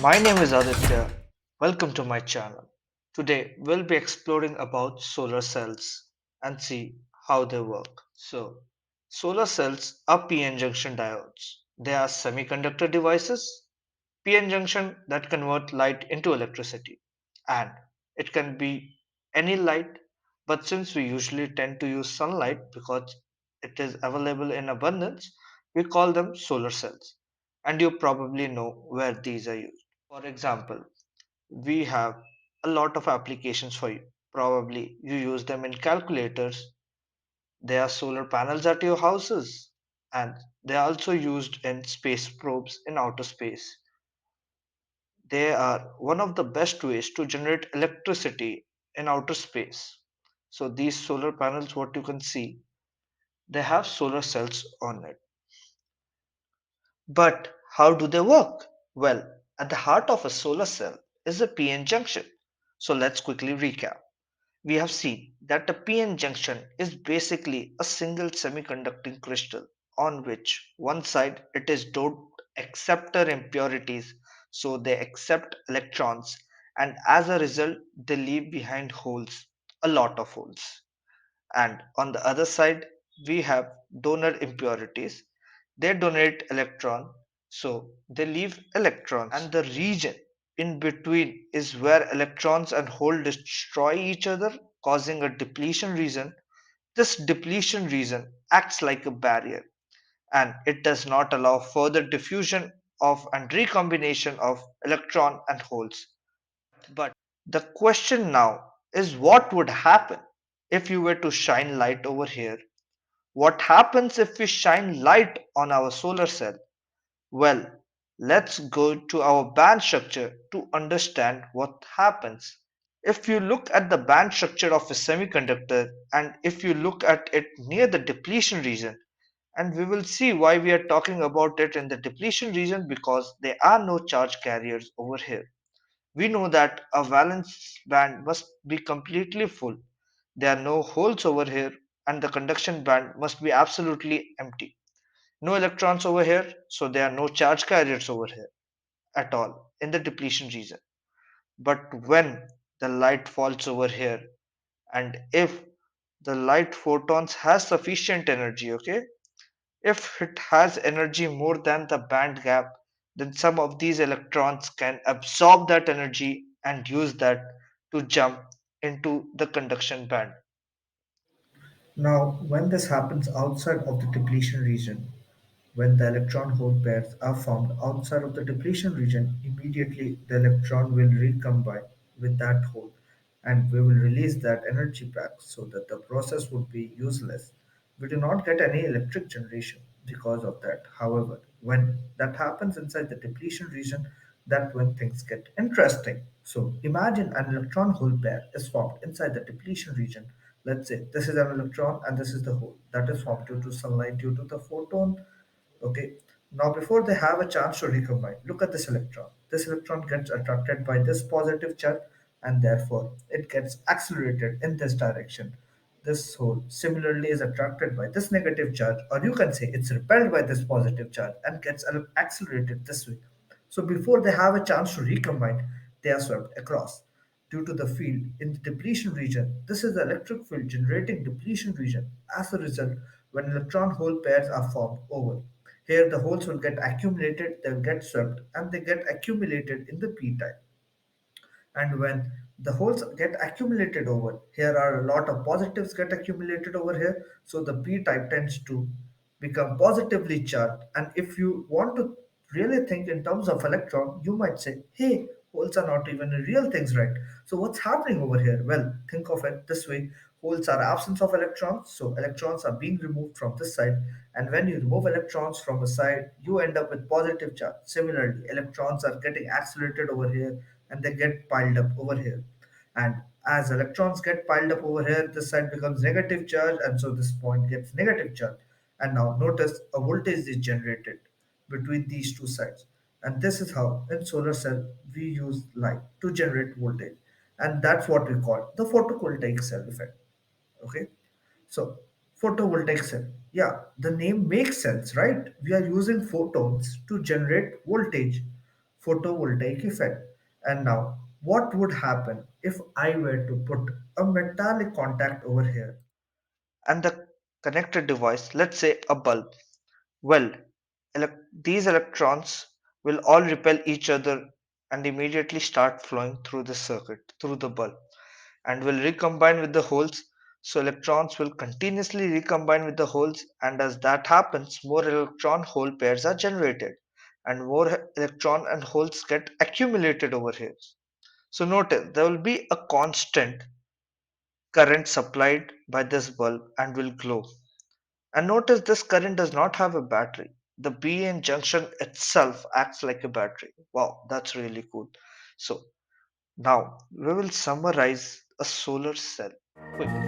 My name is Aditya. Welcome to my channel. Today we'll be exploring about solar cells and see how they work. Solar cells are PN junction diodes. They are semiconductor devices, PN junction that convert light into electricity. And it can be any light, but since we usually tend to use sunlight because it is available in abundance, we call them solar cells. And you probably know where these are used. For example, we have a lot of applications for you. Probably you use them in calculators. There are solar panels at your houses, and they are also used in space probes in outer space. They are one of the best ways to generate electricity in outer space. So these solar panels, what you can see, they have solar cells on it. But how do they work? Well, at the heart of a solar cell is a PN junction. So let's quickly recap. We have seen that a PN junction is basically a single semiconducting crystal on which one side it is doped acceptor impurities, so they accept electrons, and as a result they leave behind holes, a lot of holes. And on the other side we have donor impurities. They donate electron, so they leave electrons, and the region in between is where electrons and hole destroy each other, causing a depletion region. This depletion region acts like a barrier, and it does not allow further diffusion of and recombination of electron and holes. But the question now is, what would happen if you were to shine light over here? What happens if we shine light on our solar cell? Well, let's go to our band structure to understand what happens. If you look at the band structure of a semiconductor, and if you look at it near the depletion region, and we will see why we are talking about it in the depletion region, because there are no charge carriers over here. We know that a valence band must be completely full. There are no holes over here, and the conduction band must be absolutely empty. No electrons over here, so there are no charge carriers over here at all in the depletion region. But when the light falls over here, and if the light photons has sufficient energy, okay, if it has energy more than the band gap, then some of these electrons can absorb that energy and use that to jump into the conduction band. Now, when this happens outside of the depletion region, when the electron hole pairs are formed outside of the depletion region, immediately the electron will recombine with that hole and we will release that energy back so that the process would be useless. We do not get any electric generation because of that. However, when that happens inside the depletion region, that when things get interesting. So imagine an electron hole pair is formed inside the depletion region. Let's say this is an electron and this is the hole that is formed due to sunlight, due to the photon. Okay. Now, before they have a chance to recombine, look at this electron. This electron gets attracted by this positive charge and therefore it gets accelerated in this direction. This hole similarly is attracted by this negative charge, or you can say it's repelled by this positive charge and gets accelerated this way. So, before they have a chance to recombine, they are swept across due to the field in the depletion region. This is the electric field generating depletion region. As a result, when electron hole pairs are formed over, here the holes will get accumulated, they'll get swept, and they get accumulated in the p type. And when the holes get accumulated over, here are a lot of positives get accumulated over here, so the p type tends to become positively charged. And if you want to really think in terms of electron, you might say, hey, holes are not even real things, right? So what's happening over here? Well, think of it this way. Holes are absence of electrons, so electrons are being removed from this side, and when you remove electrons from a side, you end up with positive charge. Similarly, electrons are getting accelerated over here and they get piled up over here. And as electrons get piled up over here, this side becomes negative charge, and so this point gets negative charge. And now notice a voltage is generated between these two sides. And this is how in solar cell we use light to generate voltage. And that's what we call the photovoltaic cell effect. Okay. So photovoltaic cell. Yeah, the name makes sense, right? We are using photons to generate voltage. photovoltaic effect. And now, what would happen if I were to put a metallic contact over here? And the connected device, let's say a bulb. Well, these electrons will all repel each other and immediately start flowing through the circuit, through the bulb, and will recombine with the holes. So electrons will continuously recombine with the holes, and as that happens, more electron hole pairs are generated, and more electron and holes get accumulated over here. So notice there will be a constant current supplied by this bulb and will glow. And notice this current does not have a battery. The BN junction itself acts like a battery. Wow, that's really cool. So now we will summarize a solar cell quickly.